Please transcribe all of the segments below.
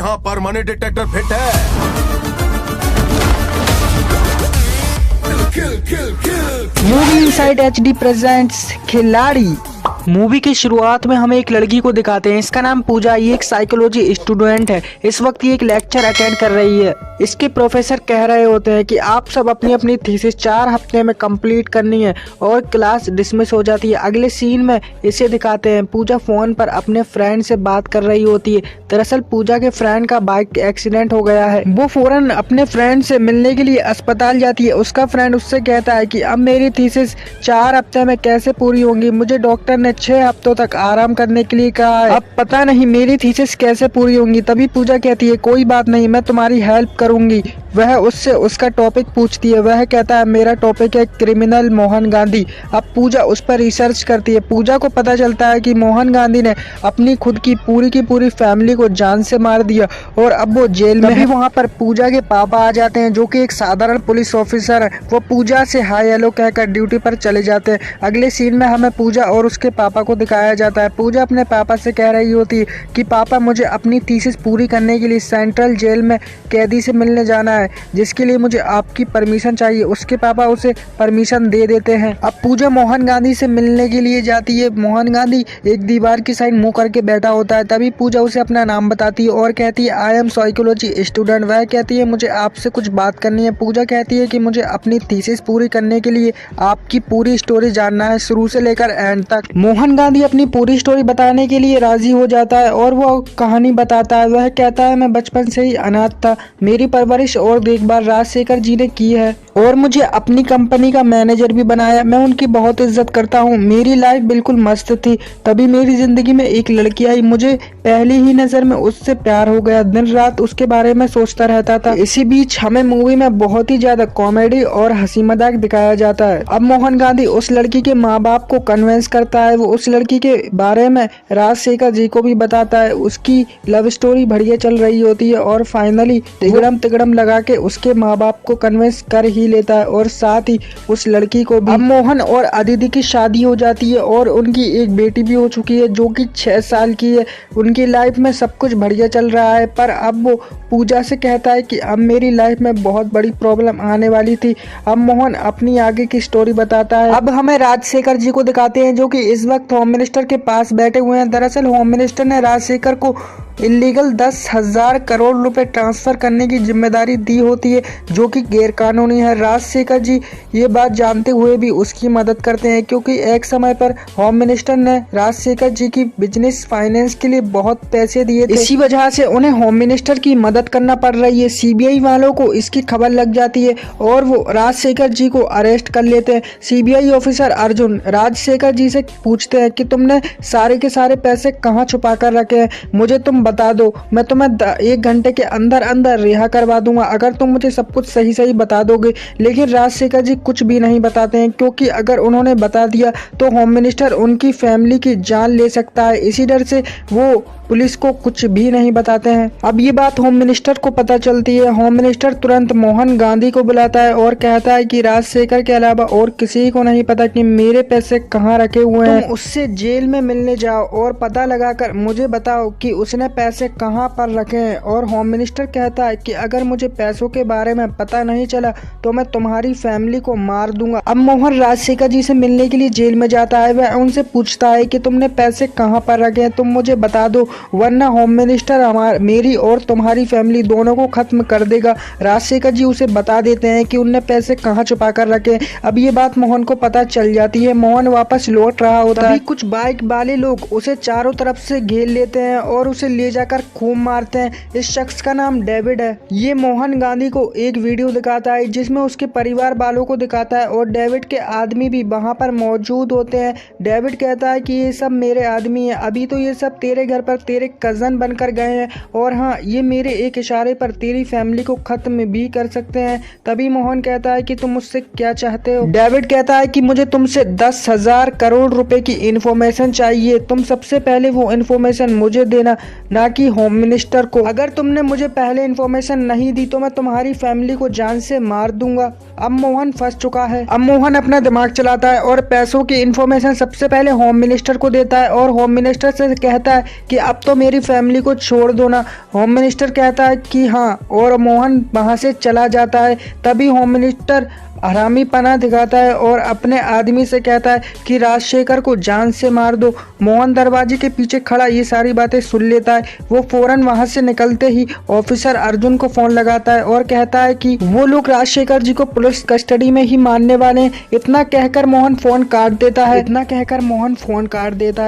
यहाँ permanent detector fit है। Movie inside HD presents खिलाड़ी। मूवी की शुरुआत में हमें एक लड़की को दिखाते हैं। इसका नाम पूजा। ये एक साइकोलॉजी स्टूडेंट है। इस वक्त ये एक लेक्चर अटेंड कर रही है। इसके प्रोफेसर कह रहे होते हैं कि आप सब अपनी अपनी थीसिस 4 हफ्ते में कंप्लीट करनी है और क्लास डिसमिस हो जाती है। अगले सीन में इसे दिखाते हैं। पूजा फोन पर अपने फ्रेंड से बात कर रही होती है। दरअसल पूजा के फ्रेंड का बाइक एक्सीडेंट हो गया है। वो फौरन अपने फ्रेंड से मिलने के लिए अस्पताल जाती है। उसका फ्रेंड उससे कहता है कि अब मेरी थीसिस 4 हफ्ते में कैसे पूरी होंगी, मुझे डॉक्टर ने 6 हफ्तों तक आराम करने के लिए कहा है। अब पता नहीं मेरी थीसिस कैसे पूरी होंगी। तभी पूजा कहती है कोई बात नहीं, मैं तुम्हारी हेल्प करूंगी। वह उससे उसका टॉपिक पूछती है। वह कहता है मेरा टॉपिक है क्रिमिनल मोहन गांधी। अब पूजा उस पर रिसर्च करती है। पूजा को पता चलता है कि मोहन गांधी ने अपनी खुद की पूरी फैमिली को जान से मार दिया और अब वो जेल में है। वहाँ पर पूजा के पापा आ जाते हैं जो कि एक साधारण पुलिस ऑफिसर है। वो पूजा से हाय हेलो कहकर ड्यूटी पर चले जाते हैं। अगले सीन में हमें पूजा और उसके पापा को दिखाया जाता है। पूजा अपने पापा से कह रही होती है कि पापा मुझे अपनी थीसिस पूरी करने के लिए सेंट्रल जेल में कैदी से मिलने जाना है, जिसके लिए मुझे आपकी परमिशन चाहिए। उसके पापा उसे परमिशन दे देते हैं। अब पूजा मोहन गांधी से मिलने के लिए जाती है। मोहन गांधी एक दीवार की साइड मुंह करके बैठा होता है। तभी पूजा उसे अपना नाम बताती है और कहती है आई एम साइकोलॉजी स्टूडेंट। वह कहती है मुझे आपसे कुछ बात करनी है। पूजा कहती है कि मुझे अपनी थीसिस पूरी करने के लिए आपकी पूरी स्टोरी जानना है, शुरू से लेकर एंड तक। मोहन गांधी अपनी पूरी स्टोरी बताने के लिए राजी हो जाता है और वो कहानी बताता है। वह कहता है मैं बचपन से ही अनाथ था। मेरी परवरिश और देखभाल राजशेखर जी ने की है और मुझे अपनी कंपनी का मैनेजर भी बनाया। मैं उनकी बहुत इज्जत करता हूँ। मेरी लाइफ बिल्कुल मस्त थी। तभी मेरी जिंदगी में एक लड़की आई। मुझे पहली ही नजर में उससे प्यार हो गया। दिन रात उसके बारे में सोचता रहता था। इसी बीच हमें मूवी में बहुत ही ज्यादा कॉमेडी और हंसी मजाक दिखाया जाता है। अब मोहन गांधी उस लड़की के माँ बाप को कन्विंस करता है। वो उस लड़की के बारे में राजशेखर जी को भी बताता है। उसकी लव स्टोरी बढ़िया चल रही होती है और फाइनली तिगड़म लगा के उसके माँ बाप को कन्विंस कर ही लेता है और साथ ही उस लड़की को भी। अब मोहन और अदिति की शादी हो जाती है और उनकी एक बेटी भी हो चुकी है जो कि 6 साल की है। उनकी लाइफ में सब कुछ बढ़िया चल रहा है, पर अब वो पूजा से कहता है कि अब मेरी लाइफ में बहुत बड़ी प्रॉब्लम आने वाली थी। अब मोहन अपनी आगे की स्टोरी बताता है। अब हमें राजशेखर जी को दिखाते हैं जो कि इस वक्त होम मिनिस्टर के पास बैठे हुए हैं। दरअसल होम मिनिस्टर ने राजशेखर को इलीगल 10,000 करोड़ रुपए ट्रांसफर करने की जिम्मेदारी दी होती है जो कि गैर कानूनी है। राजशेखर जी ये बात जानते हुए भी उसकी मदद करते हैं क्योंकि एक समय पर होम मिनिस्टर ने राजशेखर जी की बिजनेस फाइनेंस के लिए बहुत पैसे दिए थे। इसी वजह से उन्हें होम मिनिस्टर की मदद करना पड़ रही है। सीबीआई वालों को इसकी खबर लग जाती है और वो राजशेखर जी को अरेस्ट कर लेते हैं। सीबीआई ऑफिसर अर्जुन राजशेखर जी से पूछते हैं कि तुमने सारे के सारे पैसे कहाँ छुपा कर रखे हैं, मुझे तुम बता दो, मैं तुम्हें 1 घंटे के अंदर अंदर रिहा करवा दूंगा अगर तुम मुझे सब कुछ सही सही बता दोगे। लेकिन राजशेखर जी कुछ भी नहीं बताते हैं क्योंकि अगर उन्होंने बता दिया तो होम मिनिस्टर उनकी फैमिली की जान ले सकता है। इसी डर से वो पुलिस को कुछ भी नहीं बताते हैं। अब ये बात होम मिनिस्टर को पता चलती है। होम मिनिस्टर तुरंत मोहन गांधी को बुलाता है और कहता है कि राजशेखर के अलावा और किसी को नहीं पता कि मेरे पैसे कहाँ रखे हुए हैं। तुम उससे जेल में मिलने जाओ और पता लगाकर मुझे बताओ कि उसने पैसे कहाँ पर रखे हैं। और होम मिनिस्टर कहता है कि अगर मुझे पैसों के बारे में पता नहीं चला तो मैं तुम्हारी फैमिली को मार दूंगा। अब मोहन राजशेखर जी से मिलने के लिए जेल में जाता है। वह उनसे पूछता है कि तुमने पैसे कहाँ पर रखे हैं, तुम मुझे बता दो वरना होम मिनिस्टर मेरी और तुम्हारी फैमिली दोनों को खत्म कर देगा। राजशेखर जी उसे बता देते हैं कि उनने पैसे कहाँ छुपा कर रखे। अब ये बात मोहन को पता चल जाती है। मोहन वापस लौट रहा होता है। कुछ बाइक वाले लोग उसे चारों तरफ से घेर लेते हैं और उसे ले जाकर खूब मारते हैं। इस शख्स का नाम डेविड है। ये मोहन गांधी को एक वीडियो दिखाता है जिसमें उसके परिवार वालों को दिखाता है और डेविड के आदमी भी वहाँ पर मौजूद होते हैं। डेविड कहता है कि ये सब मेरे आदमी है, अभी तो ये सब तेरे घर पर तेरे कजन बनकर गए हैं और हाँ ये मेरे एक इशारे पर तेरी फैमिली को खत्म भी कर सकते हैं। तभी मोहन कहता है कि तुम मुझसे क्या चाहते हो। डेविड कहता है कि मुझे तुमसे 10,000 करोड़ रुपए की इंफॉर्मेशन चाहिए। तुम सबसे पहले वो इंफॉर्मेशन मुझे देना, ना कि होम मिनिस्टर को। अगर तुमने मुझे पहले इन्फॉर्मेशन नहीं दी तो मैं तुम्हारी फैमिली को जान से मार दूंगा। अब मोहन फंस चुका है। अब मोहन अपना दिमाग चलाता है और पैसों की इन्फॉर्मेशन सबसे पहले होम मिनिस्टर को देता है और होम मिनिस्टर से कहता है कि अब तो मेरी फैमिली को छोड़ दो ना। होम मिनिस्टर कहता है कि हाँ, और मोहन वहां से चला जाता है। तभी होम मिनिस्टर हरामी पना दिखाता है और अपने आदमी से कहता है कि राजशेखर को जान से मार दो। मोहन दरवाजे के पीछे खड़ा ये सारी बातें सुन लेता है। वो फौरन वहां से निकलते ही ऑफिसर अर्जुन को फोन लगाता है और कहता है कि वो लोग राजशेखर जी को पुलिस कस्टडी में ही मारने वाले हैं। इतना कहकर मोहन फोन काट देता है।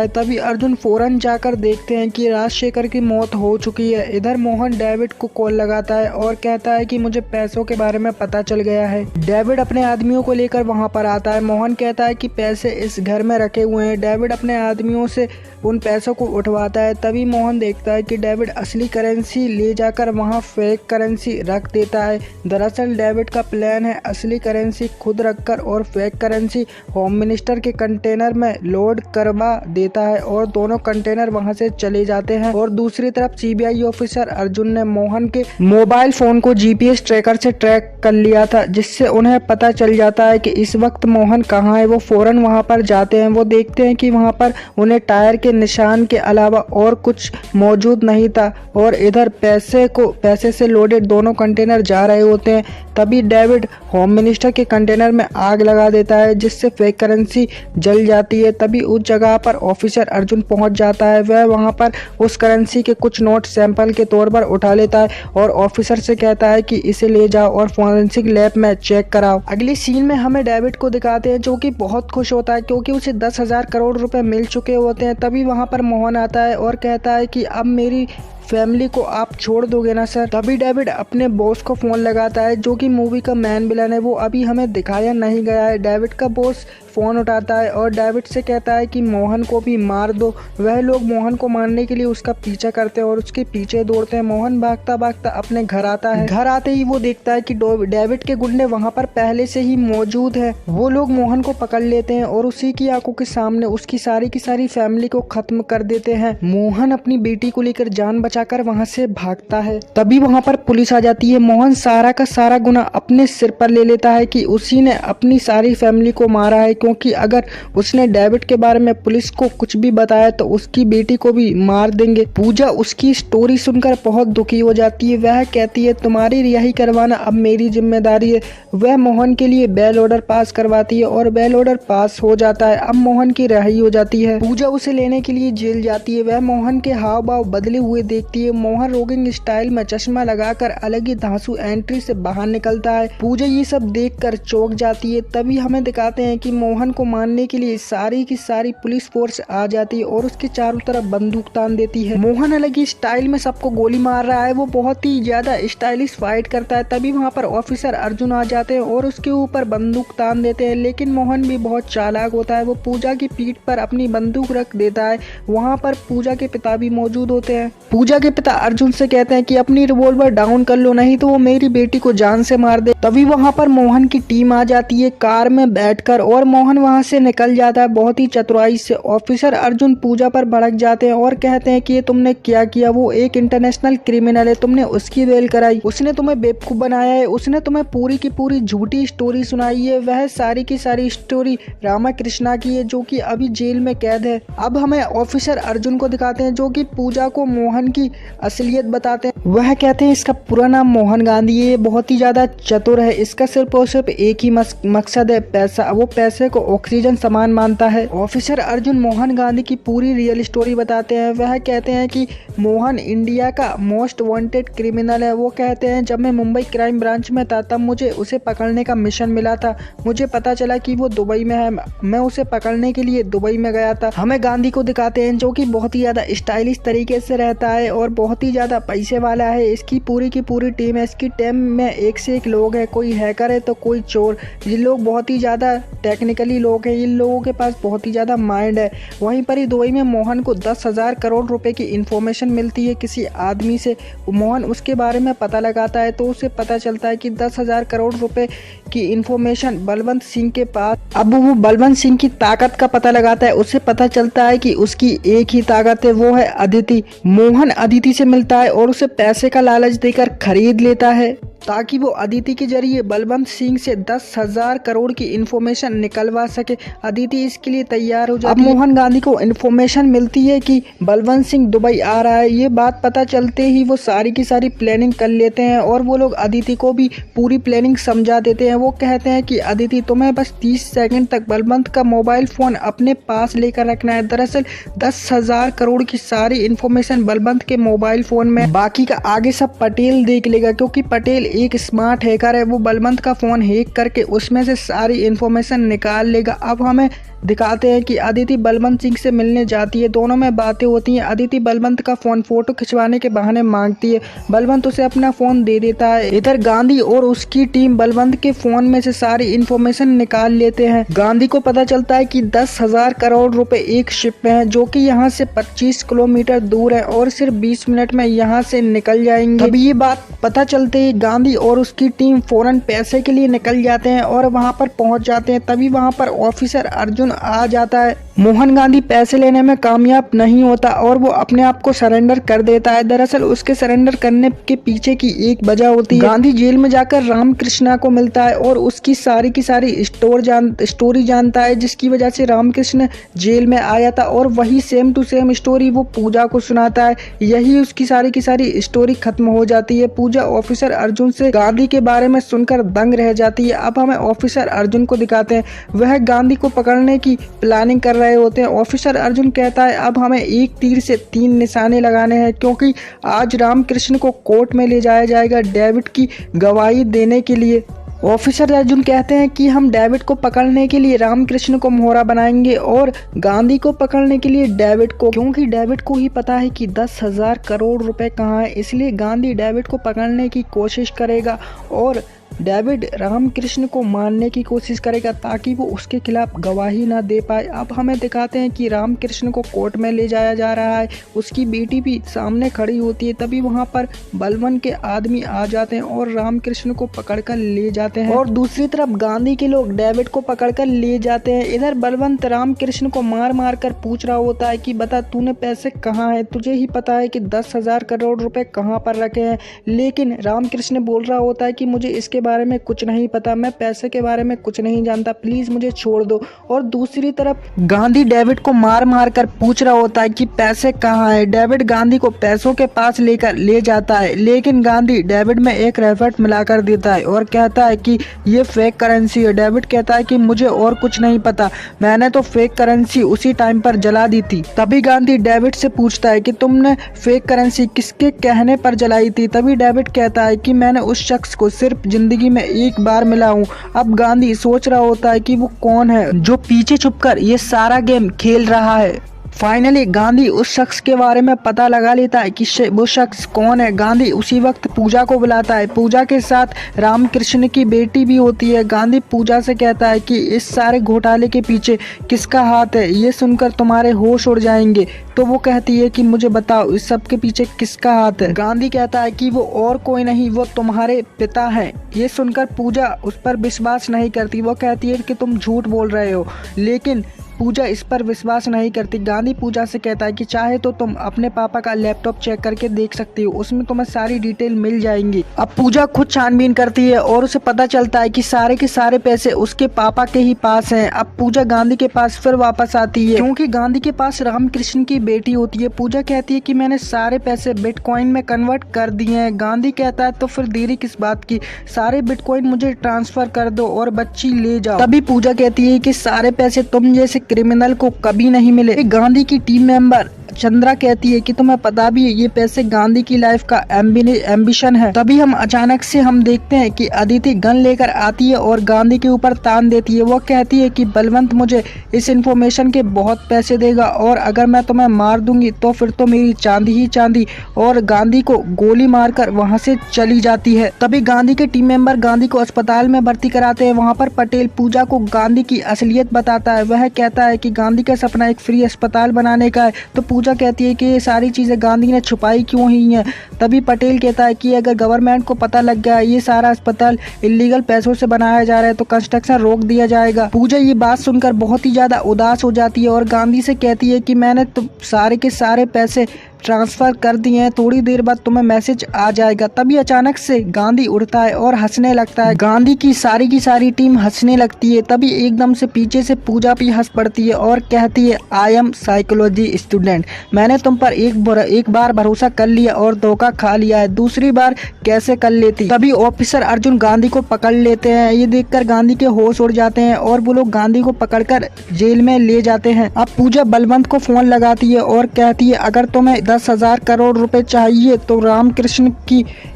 तभी अर्जुन फौरन जाकर देखते हैं कि राजशेखर की मौत हो चुकी है। इधर मोहन डेविड को कॉल लगाता है और कहता है कि मुझे पैसों के बारे में पता चल गया है। डेविड अपने आदमियों को लेकर वहां पर आता है। मोहन कहता है कि पैसे इस घर में रखे हुए हैं। डेविड अपने आदमियों से उन पैसों को उठवाता है। तभी मोहन देखता है कि डेविड असली करेंसी ले जाकर वहां फेक करेंसी रख देता है। दरअसल डेविड का प्लान है असली करेंसी खुद रखकर और फेक करेंसी होम मिनिस्टर के कंटेनर में लोड करवा देता है और दोनों कंटेनर वहां से चले जाते हैं। और दूसरी तरफ सीबीआई ऑफिसर अर्जुन ने मोहन के मोबाइल फोन को जीपीएस ट्रैकर से ट्रैक कर लिया था, जिससे उन्हें पता चल जाता है कि इस वक्त मोहन कहाँ है। वो फौरन वहां पर जाते हैं। वो देखते हैं कि वहां पर उन्हें टायर के निशान के अलावा और कुछ मौजूद नहीं था और इधर पैसे से लोडेड दोनों कंटेनर जा रहे होते हैं। तभी डेविड होम मिनिस्टर के कंटेनर में आग लगा देता है, जिससे फेक करेंसी जल जाती है। तभी उस जगह पर ऑफिसर अर्जुन पहुंच जाता है। वह वहां पर उस करेंसी के कुछ नोट सैंपल के तौर पर उठा लेता है और ऑफिसर से कहता है कि इसे ले जाओ और फोरेंसिक लैब में चेक कराओ। अगली सीन में हमें डेविड को दिखाते हैं जो कि बहुत खुश होता है क्योंकि उसे 10,000 करोड़ रुपए मिल चुके होते हैं। तभी वहां पर मोहन आता है और कहता है कि अब मेरी फैमिली को आप छोड़ दोगे ना सर। तभी डेविड अपने बॉस को फोन लगाता है जो कि मूवी का मैन विलन है। वो अभी हमें दिखाया नहीं गया है। डेविड का बॉस फोन उठाता है और डेविड से कहता है कि मोहन को भी मार दो। वह लोग मोहन को मारने के लिए उसका पीछा करते हैं और उसके पीछे दौड़ते हैं। मोहन भागता भागता अपने घर आता है। घर आते ही वो देखता है कि डेविड के गुंडे वहां पर पहले से ही मौजूद है। वो लोग मोहन को पकड़ लेते हैं और उसी की आंखों के सामने उसकी सारी की सारी फैमिली को खत्म कर देते हैं। मोहन अपनी बेटी को लेकर जान बचाकर वहां से भागता है। तभी वहां पर पुलिस आ जाती है। मोहन सारा का सारा गुनाह अपने सिर पर ले लेता है कि उसी ने अपनी सारी फैमिली को मारा है, क्योंकि अगर उसने डेविड के बारे में पुलिस को कुछ भी बताया तो उसकी बेटी को भी मार देंगे। पूजा उसकी स्टोरी सुनकर बहुत दुखी हो जाती है। वह कहती है तुम्हारी रिहाई करवाना अब मेरी जिम्मेदारी है। वह मोहन के लिए बेल ऑर्डर पास करवाती है और बेल ऑर्डर पास हो जाता है। अब मोहन की रिहाई हो जाती है। पूजा उसे लेने के लिए जेल जाती है। वह मोहन के हाव भाव बदले हुए देखती है। मोहन रोगिंग स्टाइल में चश्मा लगाकर अलग ही धांसू एंट्री से बाहर निकलता है। पूजा ये सब देखकर चौंक जाती है। तभी हमें दिखाते हैं कि मोहन को मारने के लिए सारी की सारी पुलिस फोर्स आ जाती है और उसके चारों तरफ बंदूक तान देती है। मोहन अलग ही स्टाइल में सबको गोली मार रहा है। वो बहुत ही ज्यादा स्टाइलिश फाइट करता है। तभी वहाँ पर ऑफिसर अर्जुन आ जाते हैं और उसके ऊपर बंदूक तान देते हैं, लेकिन मोहन भी बहुत चालाक होता है। वो पूजा की पीठ पर अपनी बंदूक रख देता है। वहाँ पर पूजा के पिता भी मौजूद होते हैं। पूजा के पिता अर्जुन से कहते हैं कि अपनी रिवॉल्वर डाउन कर लो, नहीं तो वो मेरी बेटी को जान से मार दे। तभी वहाँ पर मोहन की टीम आ जाती है कार में बैठकर और मोहन वहाँ से निकल जाता है बहुत ही चतुराई से। ऑफिसर अर्जुन पूजा पर भड़क जाते हैं और कहते हैं कि ये तुमने क्या किया, वो एक इंटरनेशनल क्रिमिनल है, तुमने उसकी बेल कराई, उसने तुम्हें बेवकूफ बनाया है, उसने तुम्हें पूरी की पूरी झूठी स्टोरी सुनाई है। वह सारी की सारी स्टोरी रामा कृष्णा की है जो कि अभी जेल में कैद है। अब हमें ऑफिसर अर्जुन को दिखाते हैं जो कि पूजा को मोहन की असलियत बताते हैं। वह कहते हैं इसका पूरा नाम मोहन गांधी है, बहुत ही ज्यादा चतुर है, इसका सिर्फ और सिर्फ एक ही मकसद है पैसा। वो पैसे को ऑक्सीजन समान मानता है। ऑफिसर अर्जुन मोहन गांधी की पूरी रियल स्टोरी बताते हैं। वह कहते हैं कि मोहन इंडिया का मोस्ट वांटेड क्रिमिनल है। वो कहते हैं जब मैं मुंबई क्राइम ब्रांच में था तब मुझे उसे पकड़ने का मिशन मिला था। मुझे पता चला कि वो दुबई में है। मैं उसे पकड़ने के लिए दुबई में गया था। हमें गांधी को दिखाते हैं जो कि बहुत ही ज्यादा स्टाइलिश तरीके से रहता है और बहुत ही ज्यादा पैसे वाला वाला है। इसकी पूरी की पूरी टीम है। इसकी टीम में एक से एक लोग हैं, कोई हैकर है तो कोई चोर। ये लोग बहुत ही ज़्यादा टेक्निकली लोग हैं, इन लोगों के पास बहुत ही ज़्यादा माइंड है। वहीं पर ही दुबई में मोहन को 10,000 करोड़ रुपए की इन्फॉर्मेशन मिलती है किसी आदमी से। मोहन उसके बारे में पता लगाता है तो उसे पता चलता है कि 10,000 करोड़ रुपए की इन्फॉर्मेशन बलवंत सिंह के पास। अब वो बलवंत सिंह की ताकत का पता लगाता है। उसे पता चलता है कि उसकी एक ही ताकत है, वो है अदिति। मोहन अदिति से मिलता है और उसे पैसे का लालच देकर खरीद लेता है ताकि वो अदिति के जरिए बलवंत सिंह से 10,000 करोड़ की इन्फॉर्मेशन निकलवा सके। अदिति इसके लिए तैयार हो जाती है। अब मोहन गांधी को इन्फॉर्मेशन मिलती है कि बलवंत सिंह दुबई आ रहा है। ये बात पता चलते ही वो सारी की सारी प्लानिंग कर लेते हैं और वो लोग अदिति को भी पूरी प्लानिंग समझा देते हैं। वो कहते हैं कि अदिति तुम्हें बस 30 सेकंड तक बलवंत का मोबाइल फ़ोन अपने पास लेकर रखना है। दरअसल 10,000 करोड़ की सारी इन्फॉर्मेशन बलवंत के मोबाइल फ़ोन में, बाकी का आगे सब पटेल देख लेगा क्योंकि पटेल एक स्मार्ट हैकर है। वो बलवंत का फोन हैक करके उसमें से सारी इन्फॉर्मेशन निकाल लेगा। अब हमें दिखाते हैं कि अदिति बलवंत सिंह से मिलने जाती है। दोनों में बातें होती हैं। अदिति बलवंत का फ़ोन फ़ोटो खिंचवाने के बहाने मांगती है। बलवंत उसे अपना फ़ोन दे देता है। इधर गांधी और उसकी टीम बलवंत के फ़ोन में से सारी इन्फॉर्मेशन निकाल लेते हैं। गांधी को पता चलता है कि 10,000 करोड़ रुपए एक शिप में है जो कि यहाँ से 25 किलोमीटर दूर है और सिर्फ 20 मिनट में यहाँ से निकल जाएंगे। अभी ये बात पता चलते ही गांधी और उसकी टीम फौरन पैसे के लिए निकल जाते हैं और वहाँ पर पहुँच जाते हैं। तभी वहाँ पर ऑफिसर अर्जुन आ जाता है। मोहन गांधी पैसे लेने में कामयाब नहीं होता और वो अपने आप को सरेंडर कर देता है। दरअसल उसके सरेंडर करने के पीछे की एक वजह होती है। गांधी जेल में जाकर रामकृष्णा को मिलता है और उसकी सारी की सारी स्टोरी जानता है जिसकी वजह से रामकृष्ण जेल में आया था और वही सेम टू सेम स्टोरी वो पूजा को सुनाता है। यही उसकी सारी की सारी स्टोरी खत्म हो जाती है। पूजा ऑफिसर अर्जुन से गांधी के बारे में सुनकर दंग रह जाती है। अब हमें ऑफिसर अर्जुन को दिखाते हैं। वह गांधी को पकड़ने की प्लानिंग कर रहे होते हैं। ऑफिसर अर्जुन कहता है अब हमें एक तीर से 3 निशाने लगाने हैं क्योंकि आज रामकृष्ण को कोर्ट में ले जाया जाएगा डेविड की गवाही देने के लिए। ऑफिसर अर्जुन कहते हैं कि हम डेविड को पकड़ने के लिए रामकृष्ण को मोहरा बनाएंगे और गांधी को पकड़ने के लिए डेविड को, क्योंकि डेविड को ही पता है कि 10,000 करोड़ रुपए कहाँ है। इसलिए गांधी डेविड को पकड़ने की कोशिश करेगा और डेविड रामकृष्ण को मारने की कोशिश करेगा ताकि वो उसके खिलाफ गवाही ना दे पाए। अब हमें दिखाते हैं कि रामकृष्ण को कोर्ट में ले जाया जा रहा है। उसकी बेटी भी सामने खड़ी होती है। तभी वहाँ पर बलवंत के आदमी आ जाते हैं और रामकृष्ण को पकड़कर ले जाते हैं और दूसरी तरफ गांधी के लोग डेविड को पकड़कर ले जाते हैं। इधर बलवंत रामकृष्ण को मार मार कर पूछ रहा होता है कि बता तूने पैसे कहाँ है, तुझे ही पता है कि 10,000 करोड़ रुपए कहाँ पर रखे हैं। लेकिन रामकृष्ण बोल रहा होता है कि मुझे इसके बारे में कुछ नहीं पता, मैं पैसे के बारे में कुछ नहीं जानता, प्लीज मुझे छोड़ दो। और दूसरी तरफ गांधी डेविड को मार मार कर पूछ रहा होता है कि पैसे कहाँ है। डेविड गांधी को पैसों के पास लेकर ले जाता है लेकिन गांधी डेविड में एक रेफर्ट मिलाकर देता है और कहता है कि ये फेक करेंसी है। डेविड कहता है कि मुझे और कुछ नहीं पता, मैंने तो फेक करेंसी उसी टाइम पर जला दी थी। तभी गांधी डेविड से पूछता है कि तुमने फेक करेंसी किसके कहने पर जलाई थी। तभी डेविड कहता है कि मैंने उस शख्स को सिर्फ जिंदगी में एक बार मिला हूँ। अब गांधी सोच रहा होता है कि वो कौन है जो पीछे छुपकर ये सारा गेम खेल रहा है। फाइनली गांधी उस शख्स के बारे में पता लगा लेता है कि वो शख्स कौन है। गांधी उसी वक्त पूजा को बुलाता है। पूजा के साथ रामकृष्ण की बेटी भी होती है। गांधी पूजा से कहता है कि इस सारे घोटाले के पीछे किसका हाथ है, ये सुनकर तुम्हारे होश उड़ जाएंगे। तो वो कहती है कि मुझे बताओ इस सब के पीछे किसका हाथ है। गांधी कहता है कि वो और कोई नहीं, वो तुम्हारे पिता हैं। ये सुनकर पूजा उस पर विश्वास नहीं करती। वो कहती है कि तुम झूठ बोल रहे हो, लेकिन पूजा इस पर विश्वास नहीं करती। गांधी पूजा से कहता है कि चाहे तो तुम अपने पापा का लैपटॉप चेक करके देख सकती हो, उसमें तुम्हें सारी डिटेल मिल जाएंगी। अब पूजा खुद छानबीन करती है और उसे पता चलता है कि सारे के सारे पैसे उसके पापा के ही पास हैं। अब पूजा गांधी के पास फिर वापस आती है क्योंकि गांधी के पास रामकृष्ण की बेटी होती है। पूजा कहती है कि मैंने सारे पैसे बिटकॉइन में कन्वर्ट कर दिए हैं। गांधी कहता है तो फिर देरी किस बात की, सारे बिटकॉइन मुझे ट्रांसफर कर दो और बच्ची ले जाओ। तभी पूजा कहती है कि सारे पैसे तुम जैसे क्रिमिनल को कभी नहीं मिले। गांधी की टीम मेंबर चंद्रा कहती है कि तुम्हें पता भी है ये पैसे गांधी की लाइफ का एम्बिशन है। तभी हम अचानक से हम देखते हैं कि अदिति गन लेकर आती है और गांधी के ऊपर तान देती है। वो कहती है कि बलवंत मुझे इस इंफॉर्मेशन के बहुत पैसे देगा और अगर मैं तुम्हें मार दूंगी तो फिर तो मेरी चांदी ही चांदी, और गांधी को गोली मारकर वहां से चली जाती है। तभी गांधी के टीम मेंबर गांधी को अस्पताल में भर्ती कराते हैं। वहां पर पटेल पूजा को गांधी की असलियत बताता है। वह कहता है कि गांधी का सपना एक फ्री अस्पताल बनाने का है। तो पूजा कहती है कि ये सारी चीजें गांधी ने छुपाई क्यों ही है। तभी पटेल कहता है कि अगर गवर्नमेंट को पता लग गया ये सारा अस्पताल इलीगल पैसों से बनाया जा रहा है तो कंस्ट्रक्शन रोक दिया जाएगा। पूजा ये बात सुनकर बहुत ही ज्यादा उदास हो जाती है और गांधी से कहती है कि मैंने तो सारे के सारे पैसे ट्रांसफर कर दिए हैं, थोड़ी देर बाद तुम्हें मैसेज आ जाएगा। तभी अचानक से गांधी उड़ता है और हंसने लगता है। गांधी की सारी टीम हंसने लगती है। तभी एकदम से पीछे से पूजा भी हंस पड़ती है और कहती है आई एम साइकोलॉजी स्टूडेंट, मैंने तुम पर एक बार भरोसा कर लिया और धोखा खा लिया है, दूसरी बार कैसे कर लेती। तभी ऑफिसर अर्जुन गांधी को पकड़ लेते हैं। ये देखकर गांधी के होश उड़ जाते हैं और वो लोग गांधी को पकड़कर जेल में ले जाते हैं। अब पूजा बलवंत को फोन लगाती है और कहती है अगर तुम्हें 10,000 करोड़ रुपए चाहिए तो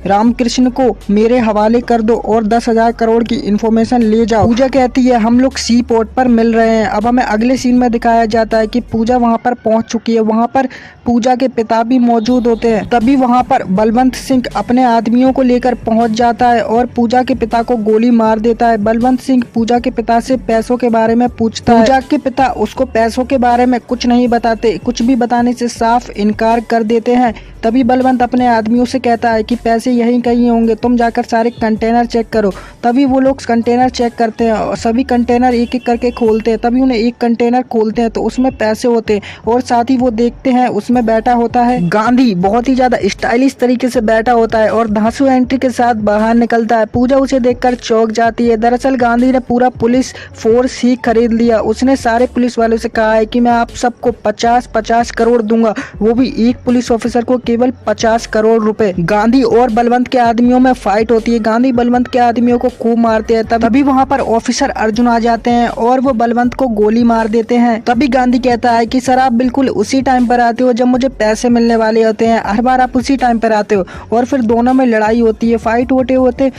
रामकृष्ण को मेरे हवाले कर दो और 10,000 करोड़ की इंफॉर्मेशन ले जाओ। पूजा कहती है हम लोग सी पोर्ट पर मिल रहे हैं। अब हमें अगले सीन में दिखाया जाता है कि पूजा वहां पर पहुंच चुकी है। वहां पर पूजा के पिता भी मौजूद होते हैं। तभी वहां पर बलवंत सिंह अपने आदमियों को लेकर पहुंच जाता है और पूजा के पिता को गोली मार देता है। बलवंत सिंह पूजा के पिता से पैसों के बारे में पूछता है। पूजा के पिता उसको पैसों के बारे में कुछ नहीं बताते, कुछ भी बताने से साफ इनकार कर देते हैं। तभी बलवंत अपने आदमियों से कहता है कि पैसे यहीं कहीं होंगे, तुम जाकर सारे कंटेनर चेक करो। तभी वो लोग कंटेनर चेक करते हैं और सभी कंटेनर एक एक करके खोलते हैं। तभी उन्हें एक कंटेनर खोलते हैं तो उसमें पैसे होते हैं और साथ ही वो देखते हैं उसमें बैठा होता है गांधी, बहुत ही ज्यादा स्टाइलिश तरीके से बैठा होता है और धांसू एंट्री के साथ बाहर निकलता है। पूजा उसे देखकर चौंक जाती है। दरअसल गांधी ने पूरा पुलिस फोर्स ही खरीद लिया। उसने सारे पुलिस वालों से कहा है कि मैं आप सबको 50-50 करोड़ दूंगा, वो भी एक पुलिस ऑफिसर को केवल 50 करोड़ रुपए। गांधी और बलवंत के आदमियों में फाइट होती है। गांधी बलवंत के आदमियों को खूब मारते हैं। तभी वहां पर ऑफिसर अर्जुन आ जाते हैं और वो बलवंत को गोली मार देते हैं। तभी गांधी कहता है कि सर आप बिल्कुल उसी टाइम पर आते हो जब मुझे पैसे मिलने वाले होते हैं, हर बार आप उसी टाइम पर आते हो। और फिर दोनों में लड़ाई होती है। फाइट होते होते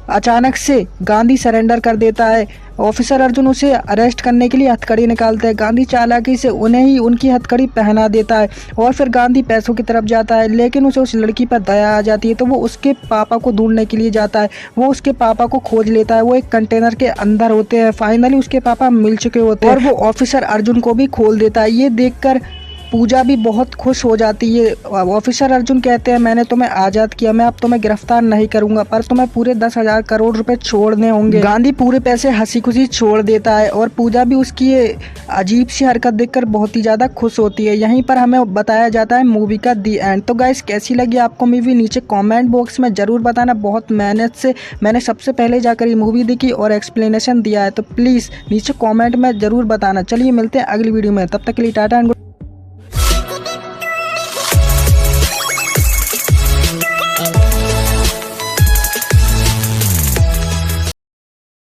अचानक से गांधी सरेंडर कर देता है। ऑफिसर अर्जुन उसे अरेस्ट करने के लिए हथकड़ी निकालते हैं। गांधी चालाकी से उन्हें ही उनकी हथकड़ी पहना देता है और फिर गांधी पैसों की तरफ जाता है, लेकिन उसे उस लड़की पर दया आ जाती है तो वो उसके पापा को ढूंढने के लिए जाता है। वो उसके पापा को खोज लेता है। वो एक कंटेनर के अंदर होते हैं। फाइनली उसके पापा मिल चुके होते हैं और वो ऑफिसर अर्जुन को भी खोल देता है। ये देखकर पूजा भी बहुत खुश हो जाती है। ऑफिसर अर्जुन कहते हैं मैंने तुम्हें आजाद किया, मैं अब तुम्हें गिरफ्तार नहीं करूंगा, पर तुम्हें पूरे 10,000 करोड़ रुपए छोड़ने होंगे। गांधी पूरे पैसे हंसी खुशी छोड़ देता है और पूजा भी उसकी ये अजीब सी हरकत देखकर बहुत ही ज्यादा खुश होती है। यहीं पर हमें बताया जाता है मूवी का दी एंड। तो गाइस कैसी लगी आपको मूवी नीचे कॉमेंट बॉक्स में जरूर बताना। बहुत मेहनत से मैंने सबसे पहले जाकर ये मूवी देखी और एक्सप्लेनेशन दिया है, तो प्लीज नीचे कॉमेंट में जरूर बताना। चलिए मिलते हैं अगली वीडियो में, तब तक के लिए टाटा एंड